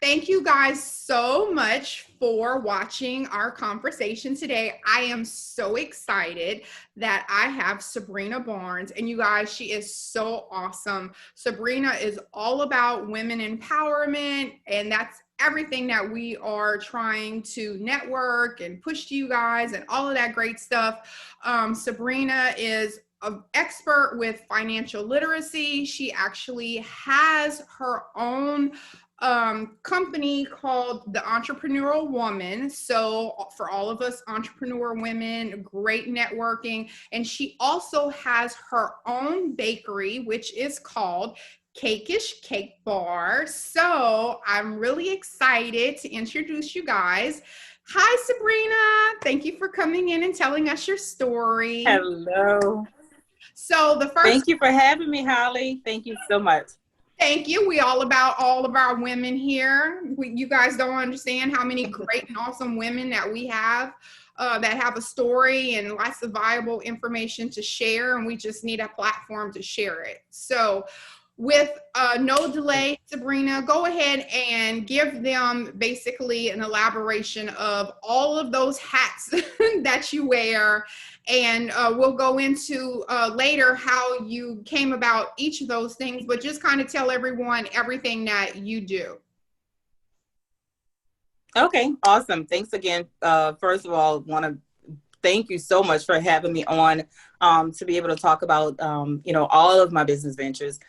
Thank you guys so much for watching our conversation today. I am so excited that I have Sabrina Barnes, and you guys, she is so awesome. Sabrina is all about women empowerment, and that's everything that we are trying to network and push to you guys and all of that great stuff. Sabrina is an expert with financial literacy. She actually has her own company called the Entrepreneurial Woman. So for all of us entrepreneur women, great networking. And she also has her own bakery, which is called CakeIsh Cake Bar. So I'm really excited to introduce you guys. Hi, Sabrina. Thank you for coming in and telling us your story. Hello. So the first. Thank you for having me, Holly. Thank you so much. Thank you. We all about all of our women here. You guys don't understand how many great and awesome women that we have that have a story and lots of viable information to share, and we just need a platform to share it. So with no delay, Sabrina, go ahead and give them basically an elaboration of all of those hats that you wear. And we'll go into later how you came about each of those things, but just kind of tell everyone everything that you do. Okay, awesome. Thanks again. First of all, want to thank you so much for having me on to be able to talk about, all of my business ventures.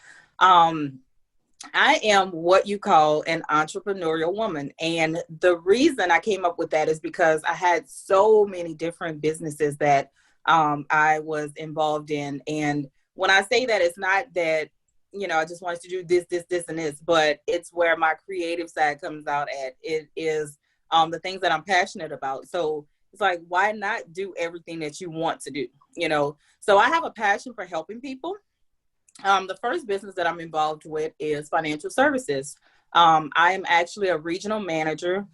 I am what you call an entrepreneurial woman. And the reason I came up with that is because I had so many different businesses that I was involved in. And when I say that, it's not that, I just wanted to do this, and this, but it's where my creative side comes out at. It is the things that I'm passionate about. So it's like, why not do everything that you want to do? So I have a passion for helping people. The first business that I'm involved with is financial services. I am actually a regional manager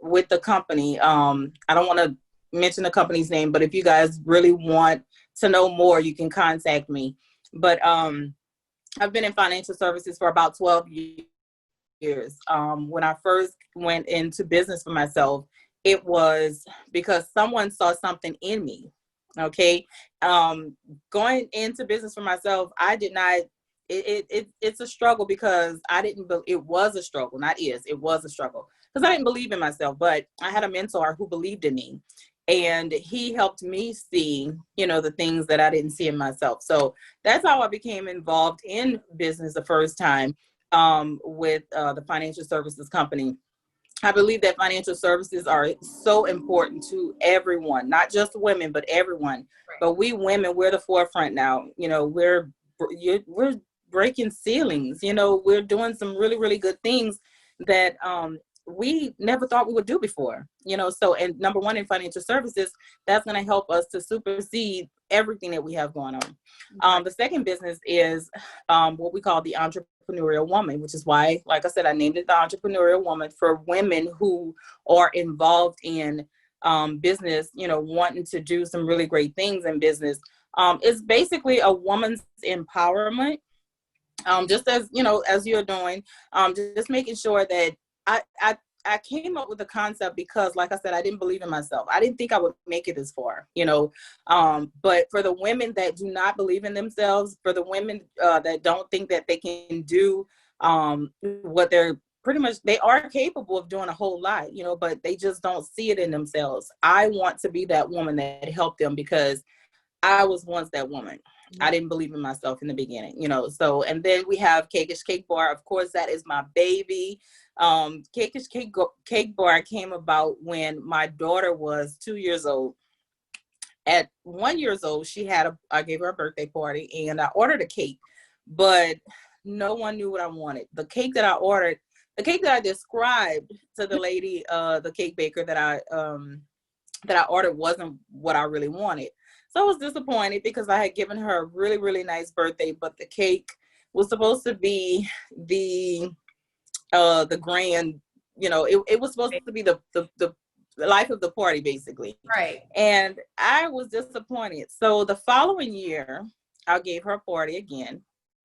with the company. I don't want to mention the company's name, but if you guys really want to know more, you can contact me. But I've been in financial services for about 12 years. When I first went into business for myself, it was because someone saw something in me. Okay. Going into business for myself, I did not, it's a struggle because it was a struggle, it was a struggle because I didn't believe in myself, but I had a mentor who believed in me and he helped me see, the things that I didn't see in myself. So that's how I became involved in business the first time, with the financial services company. I believe that financial services are so important to everyone, not just women, but everyone. Right. But we women, we're the forefront now. We're breaking ceilings. We're doing some really, really good things that we never thought we would do before. So, and number one, in financial services, that's going to help us to supersede everything that we have going on. The second business is what we call the Entrepreneurial Woman, which is why, like I said, I named it the Entrepreneurial Woman, for women who are involved in business, wanting to do some really great things in business. It's basically a woman's empowerment, just as, as you're doing, just making sure that I came up with the concept because, like I said, I didn't believe in myself. I didn't think I would make it this far, but for the women that do not believe in themselves, for the women that don't think that they can do what they're pretty much, they are capable of doing a whole lot, but they just don't see it in themselves. I want to be that woman that helped them because I was once that woman. I didn't believe in myself in the beginning, so, and then we have CakeIsh Cake Bar. Of course, that is my baby. CakeIsh Cake Bar came about when my daughter was 2 years old. At 1 year old, I gave her a birthday party and I ordered a cake, but no one knew what I wanted. The cake that I described to the lady, the cake baker that I ordered wasn't what I really wanted. So I was disappointed because I had given her a really, really nice birthday, but the cake was supposed to be the grand, it was supposed to be the life of the party, basically. Right. And I was disappointed. So the following year, I gave her a party again.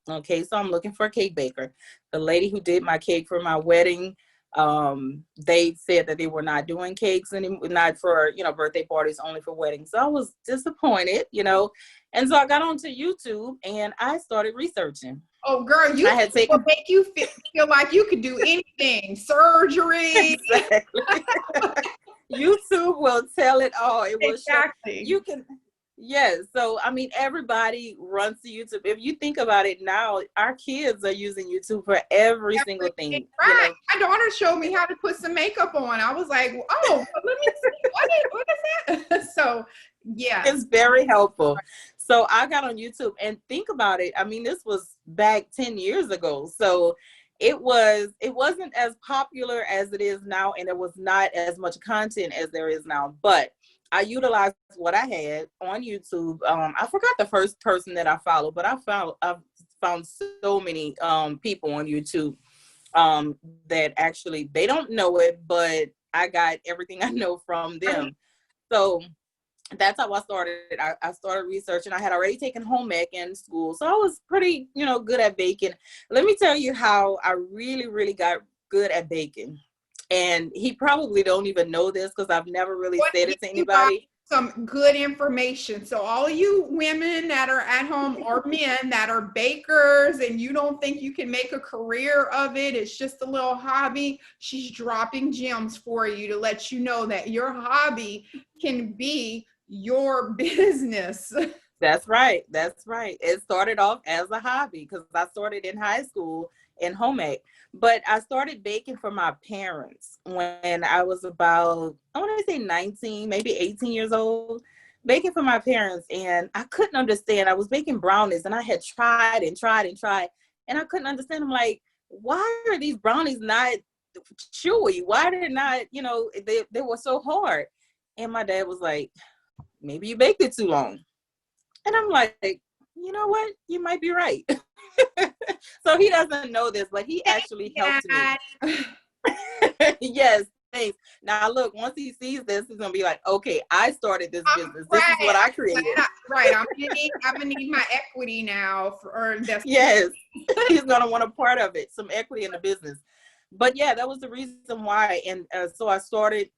Okay, so I'm looking for a cake baker. The lady who did my cake for my wedding They said that they were not doing cakes anymore, not for, birthday parties, only for weddings. So I was disappointed, and so I got onto YouTube and I started researching. Oh, girl, I YouTube had will taken make you feel like you could do anything. Surgery. exactly. YouTube will tell it all. It will show Exactly. you can. Yes. So, I mean, everybody runs to YouTube. If you think about it now, our kids are using YouTube for every single Everything. thing, Right. My daughter showed me how to put some makeup on. I was like, oh, let me see. What is that? So, yeah. It's very helpful. So I got on YouTube, and think about it. I mean, this was back 10 years ago. So it wasn't as popular as it is now, and there was not as much content as there is now. But I utilized what I had on YouTube. I forgot the first person that I followed, but I've found so many people on YouTube that actually they don't know it, but I got everything I know from them. So that's how I started. I started researching. I had already taken home ec in school, so I was pretty, good at baking. Let me tell you how I really, really got good at baking. And he probably don't even know this because I've never really said it to You got anybody. some good information. So all you women that are at home or men that are bakers and you don't think you can make a career of it, it's just a little hobby. She's dropping gems for you to let you know that your hobby can be your business. That's right. That's right. It started off as a hobby because I started in high school in home ec, but I started baking for my parents when I was about, I want to say 19, maybe 18 years old, baking for my parents. And I couldn't understand. I was baking brownies and I had tried and tried and tried, and I couldn't understand. I'm like, why are these brownies not chewy? Why are they not, they were so hard. And my dad was like, maybe you baked it too long. And I'm like, you know what? You might be right. So he doesn't know this, but he actually helped me. Yes, thanks. Now look, once he sees this, he's gonna be like, okay, I started this business. This is what I created. Right. I'm gonna need my equity now for this. Yes. He's gonna want a part of it, some equity in the business. But yeah, that was the reason why. And so I started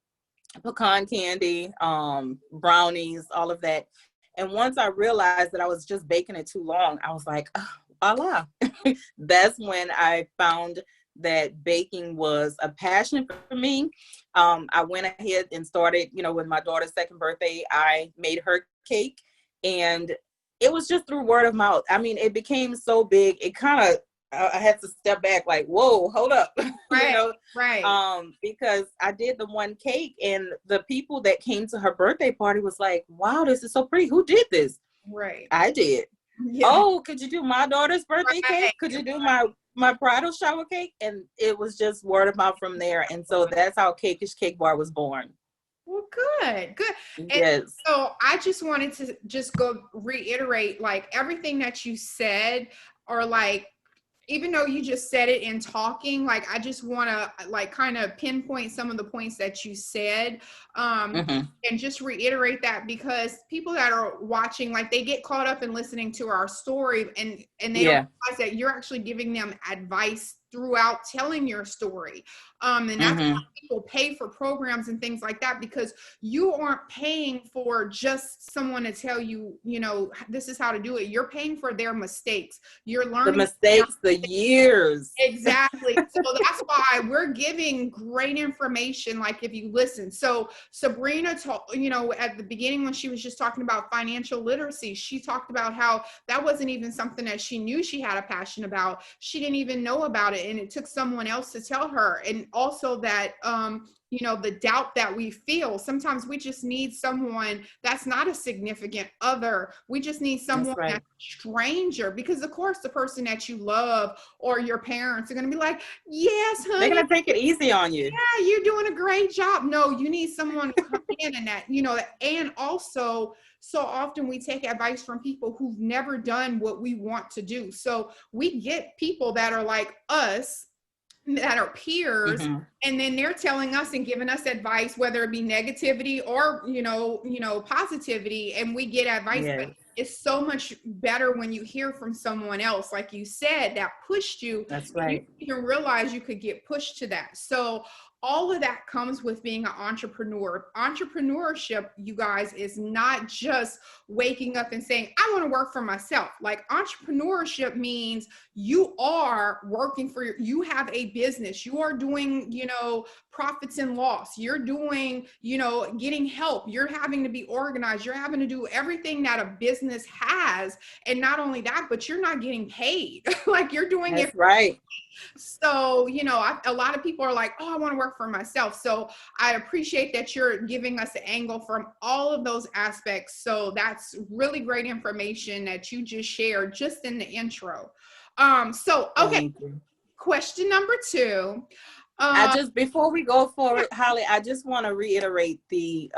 pecan candy, brownies, all of that. And once I realized that I was just baking it too long, I was like, oh, voila. That's when I found that baking was a passion for me. I went ahead and started, with my daughter's second birthday, I made her cake. And it was just through word of mouth. I mean, it became so big. It kind of, I had to step back like, whoa, hold up. Right, right. Because I did the one cake and the people that came to her birthday party was like, wow, this is so pretty. Who did this? Right. I did. Yeah. Oh, could you do my daughter's birthday cake? Could you do my bridal shower cake? And it was just word of mouth from there. And so that's how CakeIsh Cake Bar was born. Well, good. And yes. So I just wanted to just go reiterate like everything that you said, or like, even though you just said it in talking, like I just want to like kind of pinpoint some of the points that you said, and just reiterate that, because people that are watching, like they get caught up in listening to our story and they don't realize that you're actually giving them advice throughout telling your story. And that's why people pay for programs and things like that, because you aren't paying for just someone to tell you, this is how to do it. You're paying for their mistakes. You're learning the mistakes, the years. Exactly. So that's why we're giving great information. Like if you listen. So Sabrina told, at the beginning when she was just talking about financial literacy, she talked about how that wasn't even something that she knew she had a passion about. She didn't even know about it. And it took someone else to tell her. And also that, the doubt that we feel, sometimes we just need someone that's not a significant other. We just need someone that's a stranger, because of course the person that you love or your parents are going to be like, yes, honey. They're going to take it easy on you. Yeah, you're doing a great job. No, you need someone to come in and that, and also so often we take advice from people who've never done what we want to do. So we get people that are like us that are peers, Mm-hmm. and then they're telling us and giving us advice, whether it be negativity or positivity, and we get advice. Yeah, But it's so much better when you hear from someone else, like you said, that pushed you, that's and you right. didn't even realize you could get pushed to that. So all of that comes with being an entrepreneur. Entrepreneurship, you guys, is not just waking up and saying, I want to work for myself. Like, entrepreneurship means you are working for you have a business, you are doing, profits and loss, you're doing, getting help, you're having to be organized, you're having to do everything that a business has. And not only that, but you're not getting paid. Like, you're doing it. That's right. So, a lot of people are like, oh, I want to work for myself. So I appreciate that you're giving us an angle from all of those aspects. So that's really great information that you just shared just in the intro. Okay, Thank you. question number 2. Before we go forward, Holly, I just want to reiterate the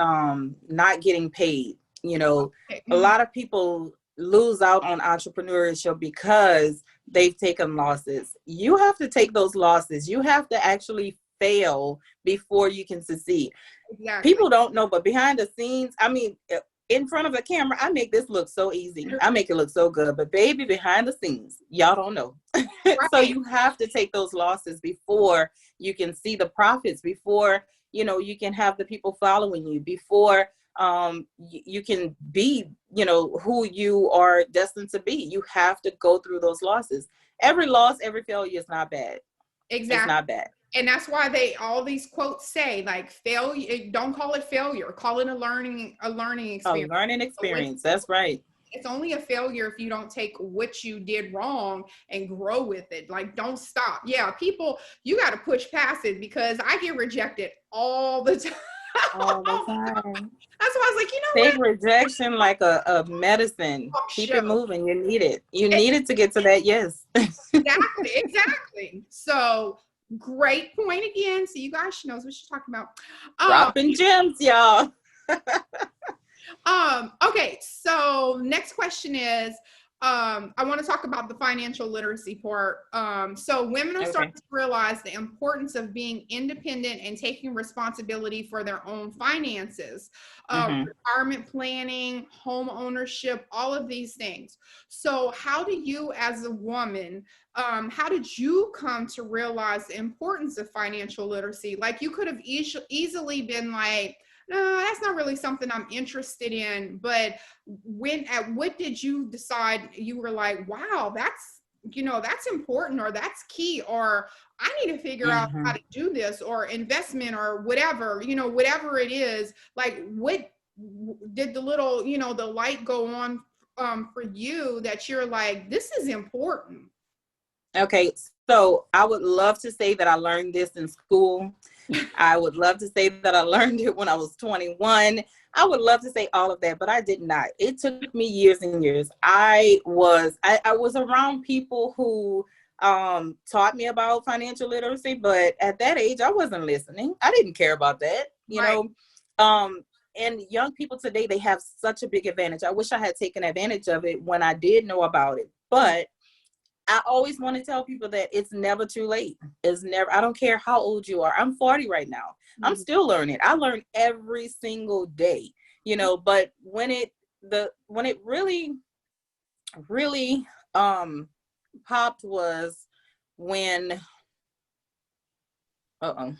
not getting paid. A Mhm. lot of people lose out on entrepreneurship because they've taken losses. You have to take those losses. You have to actually fail before you can succeed. Exactly. People don't know, but behind the scenes, I mean, in front of a camera, I make this look so easy. I make it look so good, but baby, behind the scenes, y'all don't know. So Right. you have to take those losses before you can see the profits, before, you can have the people following you, before you can be, who you are destined to be. You have to go through those losses. Every loss, every failure is not bad. It's Exactly. not bad. And that's why all these quotes say, like, failure, don't call it failure, call it a learning A experience. learning So experience. That's right. it's only a failure if you don't take what you did wrong and grow with it. Like, don't stop. Yeah, people, you got to push past it, because I get rejected all the time. All the All the time. time. That's why I was like, Take rejection like a medicine. talk Keep show. it moving. You need it. You need it to get to that yes. Exactly, exactly. So great point again. So you guys, she knows what she's talking about. Um, Dropping gems, y'all. okay, so next question is, I want to talk about the financial literacy part. So women are Okay. starting to realize the importance of being independent and taking responsibility for their own finances, Mm-hmm. retirement planning, home ownership, all of these things. So how do you, as a woman, how did you come to realize the importance of financial literacy? Like, you could have easily been like, no, that's not really something I'm interested in. But what did you decide? You were like, wow, that's important, or that's key, or I need to figure out Mm-hmm. how to do this, or investment, or whatever, whatever it is. Like, what did the little, the light go on for you, that you're like, this is important? Okay. So I would love to say that I learned this in school. I would love to say that I learned it when I was 21. I would love to say all of that, but I did not. It took me years and years. I was around people who taught me about financial literacy, but at that age, I wasn't listening. I didn't care about that, Right. Um, and young people today, they have such a big advantage. I wish I had taken advantage of it when I did know about it, but I always want to tell people that it's never too late. It's never, I don't care how old you are. I'm 40 right now. I'm Mhm. still learning. I learn every single day, but when it really, really popped was when uh-oh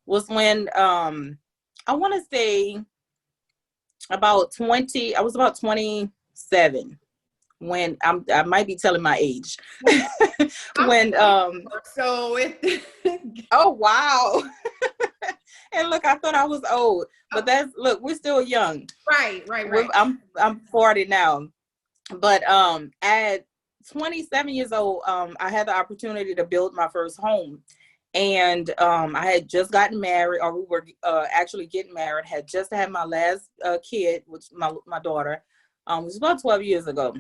was when I want to say about 20, I was about 27 when I might be telling my age. I'm When 24, so it Oh wow. And look, I thought I was old, but look, we're still young. right, right, right. I'm 40 now. But at 27 years old, I had the opportunity to build my first home. And I had just gotten married, or we were actually getting married, had just had my last kid, which my daughter, was about 12 years ago.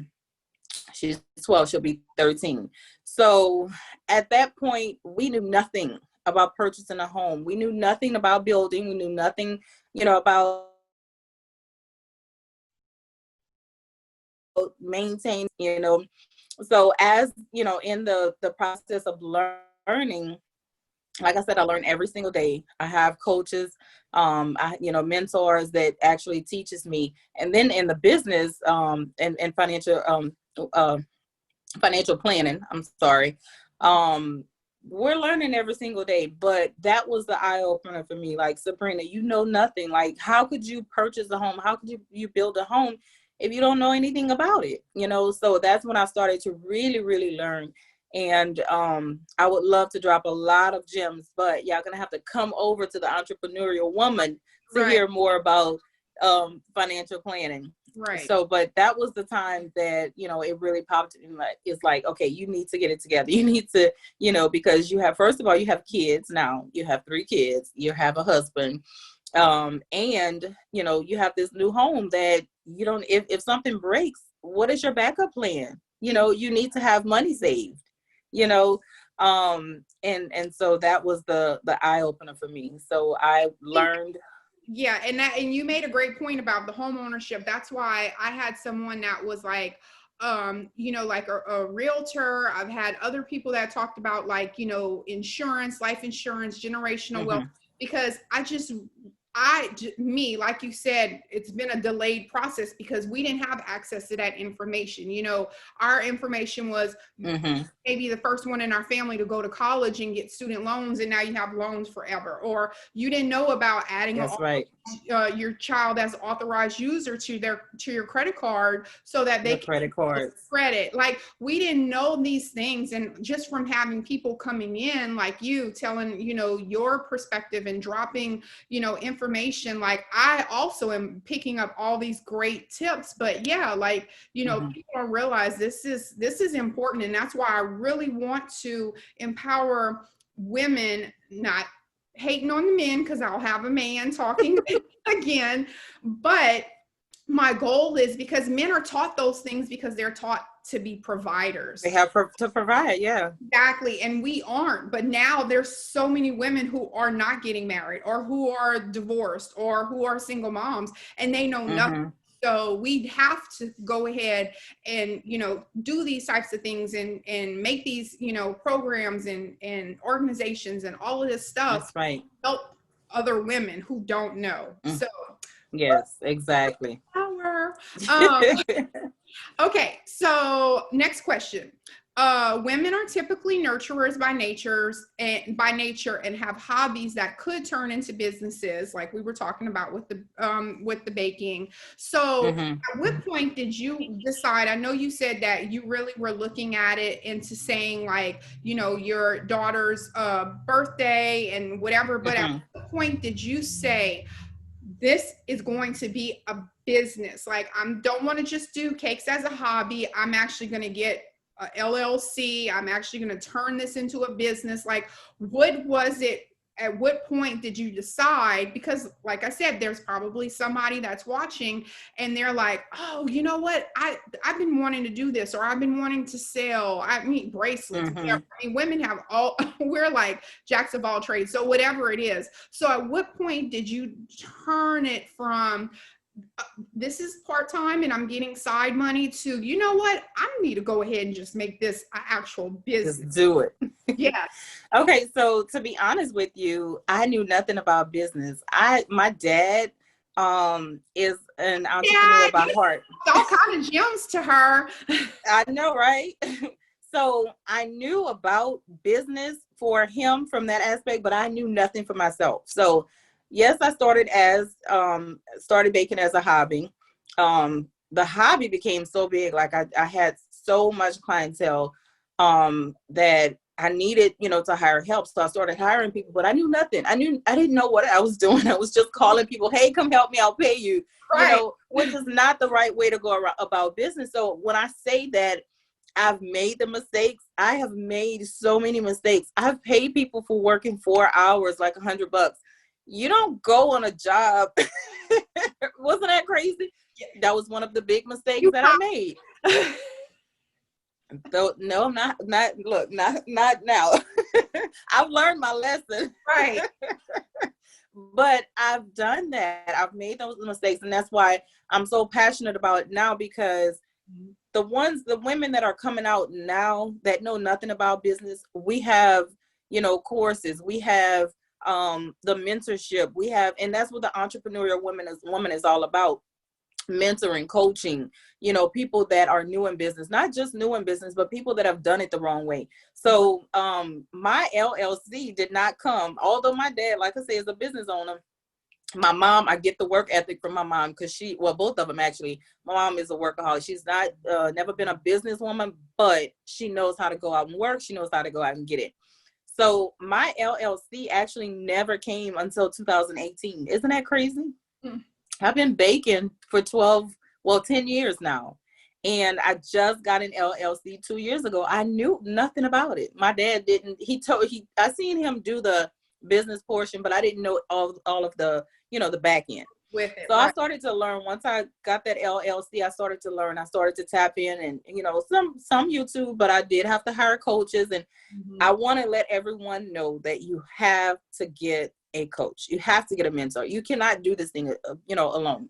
She's 12, she'll be 13. So at that point, we knew nothing about purchasing a home. We knew nothing about building. We knew nothing, about maintaining, So as, in the process of learning, like I said, I learn every single day. I have coaches, mentors that actually teaches me. And then in the business, and financial planning, I'm sorry. We're learning every single day, but that was the eye opener for me. Like, Sabrina, you know nothing. Like, how could you purchase a home? How could you build a home if you don't know anything about it? So that's when I started to really, really learn. And I would love to drop a lot of gems, but y'all gonna have to come over to the Entrepreneurial Woman to Right. hear more about financial planning. Right. So, but that was the time that, it really popped in. Like, it's like, okay, you need to get it together. You need to, because you have, first of all, you have kids now. You have 3 kids. You have a husband. And, you have this new home that you don't, if something breaks, what is your backup plan? You need to have money saved, and so that was the eye opener for me. So I learned. Yeah, and you made a great point about the home ownership. That's why I had someone that was like, like a realtor. I've had other people that talked about, like, insurance, life insurance, generational wealth, because like you said, it's been a delayed process because we didn't have access to that information. Our information was maybe the first one in our family to go to college and get student loans, and now you have loans forever. Or you didn't know about adding your child as authorized user to your credit card so that they credit cards. Credit. Like, we didn't know these things, and just from having people coming in like you telling your perspective and dropping information, like, I also am picking up all these great tips. But yeah, like, people don't realize this is important, and that's why I really want to empower women, not hating on the men, because I'll have a man talking again. But my goal is, because men are taught those things because they're taught to be providers. They have to provide, yeah. Exactly. And we aren't. But now there's so many women who are not getting married, or who are divorced, or who are single moms, and they know nothing. So we have to go ahead and, do these types of things, and make these, programs and organizations and all of this stuff. That's right. Help other women who don't know. So yes, exactly. Power. Okay, so next question. Women are typically nurturers by nature, and have hobbies that could turn into businesses, like we were talking about with the baking. So at what point did you decide? I know you said that you really were looking at it into saying, like, your daughter's birthday and whatever, but at what point did you say, this is going to be a business? Like, I don't want to just do cakes as a hobby. I'm actually going to get a LLC. I'm actually going to turn this into a business. Like, what was it? At what point did you decide? Because, like I said, there's probably somebody that's watching and they're like, oh, you know what? I've been wanting to do this, or I've been wanting to sell, bracelets. Women have we're like jacks of all trades. So whatever it is. So at what point did you turn it from, this is part-time and I'm getting side money, to, you know what, I need to go ahead and just make this an actual business? Just do it. Yeah. Okay, so to be honest with you, I knew nothing about business. My dad is an entrepreneur by heart. All kind of gems to her. I know, right? So I knew about business for him from that aspect, but I knew nothing for myself. So yes, I started baking as a hobby. The hobby became so big, like I had so much clientele that I needed, to hire help. So I started hiring people, but I knew nothing. I didn't know what I was doing. I was just calling people, hey, come help me, I'll pay you, which is not the right way to go about business. So when I say that I've made the mistakes, I have made so many mistakes. I've paid people for working 4 hours, like $100. You don't go on a job. Wasn't that crazy? That was one of the big mistakes that I made. So, no, I'm not look, not now. I've learned my lesson. Right. But I've done that. I've made those mistakes. And that's why I'm so passionate about it now, because the women that are coming out now that know nothing about business, we have, courses. We have the mentorship we have, and that's what the Entrepreneurial Woman is all about. Mentoring, coaching, people that are new in business, not just new in business, but people that have done it the wrong way. So my LLC did not come, although my dad, like I said, is a business owner. My mom, I get the work ethic from my mom because both of them actually. My mom is a workaholic. She's not, never been a businesswoman, but she knows how to go out and work. She knows how to go out and get it. So my LLC actually never came until 2018. Isn't that crazy? Mm. I've been baking for 10 years now. And I just got an LLC 2 years ago. I knew nothing about it. My dad didn't. I seen him do the business portion, but I didn't know all of the, the back end. With it, so right. I started to learn. Once I got that LLC, I started to learn. I started to tap in and, some YouTube, but I did have to hire coaches. And I want to let everyone know that you have to get a coach. You have to get a mentor. You cannot do this thing, alone.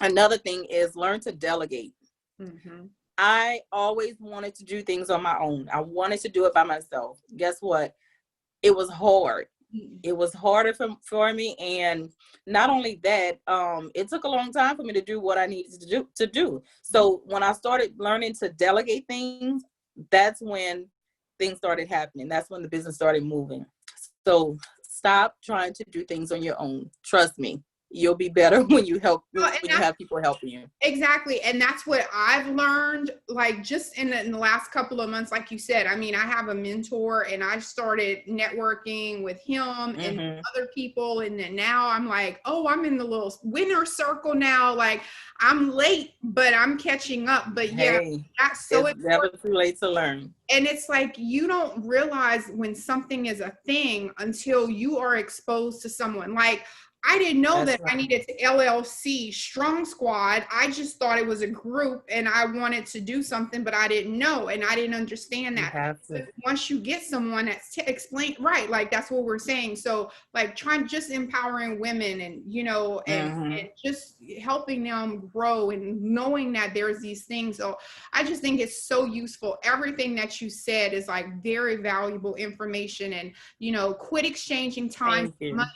Another thing is learn to delegate. I always wanted to do things on my own. I wanted to do it by myself. Guess what? It was hard. It was harder for me. And not only that, it took a long time for me to do what I needed to do. So when I started learning to delegate things, that's when things started happening. That's when the business started moving. So stop trying to do things on your own. Trust me. You'll be better when you have people helping you. Exactly. And that's what I've learned, like just in the last couple of months, like you said. I mean, I have a mentor and I started networking with him and other people. And then now I'm like, oh, I'm in the little winner circle now. Like I'm late, but I'm catching up. But yeah, that's so it's never too late to learn. And it's like, you don't realize when something is a thing until you are exposed to someone. Like, I didn't know that I needed to LLC Strong Squad. I just thought it was a group and I wanted to do something, but I didn't know and I didn't understand that. Once you get someone that's explained, right, like that's what we're saying. So like just empowering women and, and just helping them grow and knowing that there's these things. So I just think it's so useful. Everything that you said is like very valuable information and, quit exchanging time for money.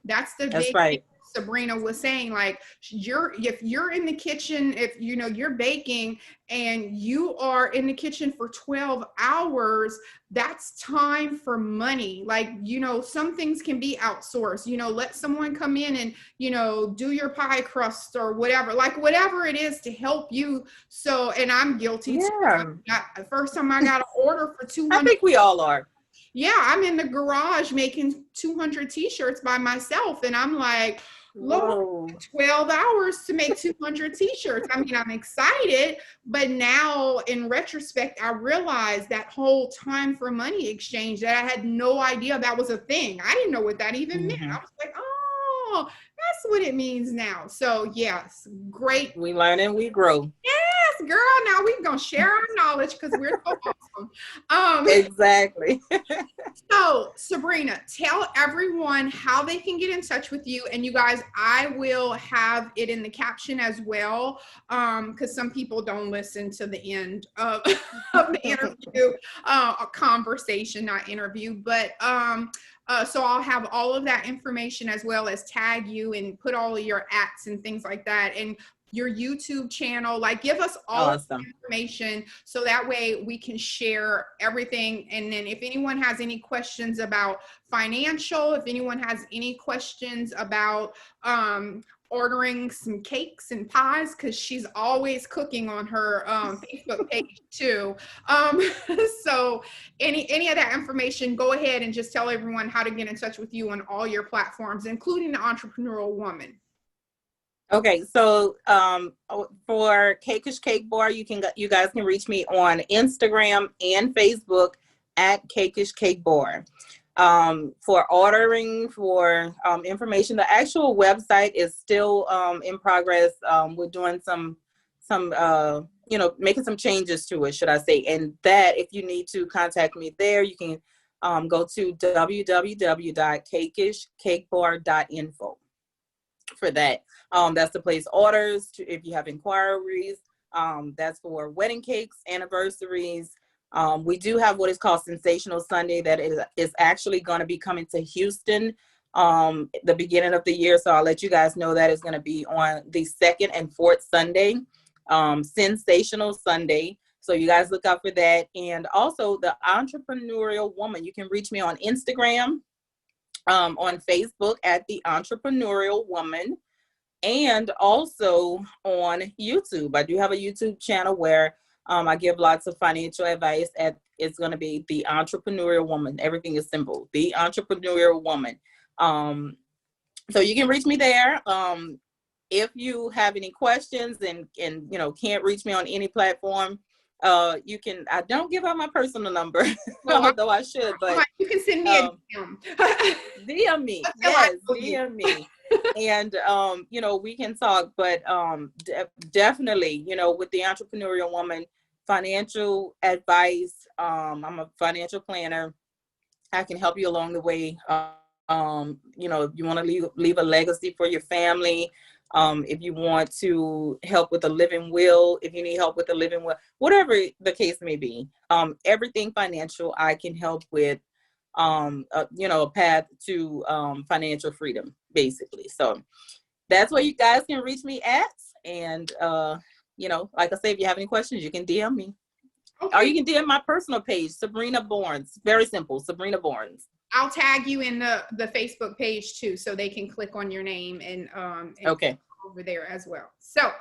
That's the big thing Sabrina was saying. Like if you're in the kitchen, if you're baking and you are in the kitchen for 12 hours, that's time for money. Like, some things can be outsourced, let someone come in and, do your pie crust or whatever, like whatever it is to help you. So, and I'm guilty too. The first time I got an order for 200. I think we all are. Yeah, I'm in the garage making 200 t-shirts by myself. And I'm like, Lord, 12 hours to make 200 t-shirts. I mean, I'm excited. But now in retrospect, I realized that whole time for money exchange that I had no idea that was a thing. I didn't know what that even meant. I was like, oh, that's what it means now. So yes, great. We learn and we grow. Yes, girl. Now we're going to share our knowledge because we're so awesome. Exactly. So Sabrina, tell everyone how they can get in touch with you. And you guys, I will have it in the caption as well, because some people don't listen to the end of the interview, a conversation, not interview, but so I'll have all of that information as well as tag you and put all of your ats and things like that. And your YouTube channel, like give us all of the information so that way we can share everything. And then if anyone has any questions about financial, if anyone has any questions about ordering some cakes and pies, because she's always cooking on her Facebook page too. So any of that information, go ahead and just tell everyone how to get in touch with you on all your platforms, including the Entrepreneurial Woman. Okay, so for CakeIsh Cake Bar, you guys can reach me on Instagram and Facebook at CakeIsh Cake Bar. For ordering, for information, the actual website is still in progress. We're doing some making some changes to it, should I say? And that, if you need to contact me there, you can go to www.cakeishcakebar.info for that. That's to place orders if you have inquiries. That's for wedding cakes, anniversaries, We do have what is called Sensational Sunday that is actually going to be coming to Houston the beginning of the year. So I'll let you guys know that is going to be on the second and fourth Sunday, Sensational Sunday. So you guys look out for that. And also the Entrepreneurial Woman. You can reach me on Instagram, on Facebook at the Entrepreneurial Woman, and also on YouTube. I do have a YouTube channel where I give lots of financial advice. It's going to be the Entrepreneurial Woman. Everything is simple. The Entrepreneurial Woman. So you can reach me there. If you have any questions and can't reach me on any platform, you can. I don't give out my personal number, although I should. But you can send me a DM. DM me. Yes, DM me. And we can talk. But definitely, with the Entrepreneurial Woman, financial advice. I'm a financial planner. I can help you along the way. If you want to leave a legacy for your family, if you want to help with a living will, if you need help with a living will, whatever the case may be, everything financial, I can help with, a path to financial freedom, basically. So that's where you guys can reach me at. And, like I say, if you have any questions, you can DM me. Okay. Or you can DM my personal page, Sabrina Barnes. Very simple, Sabrina Barnes. I'll tag you in the Facebook page too, so they can click on your name and okay, over there as well. So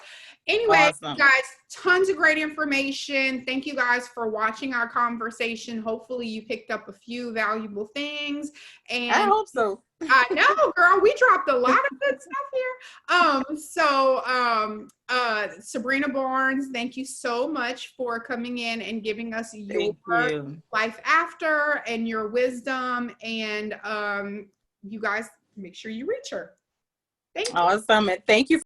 anyway, awesome. Guys, tons of great information. Thank you guys for watching our conversation. Hopefully you picked up a few valuable things. And I hope so. I know, girl, we dropped a lot of good stuff here. Sabrina Barnes, thank you so much for coming in and giving us your life after and your wisdom. And you guys make sure you reach her. Thank you. Awesome. And thank you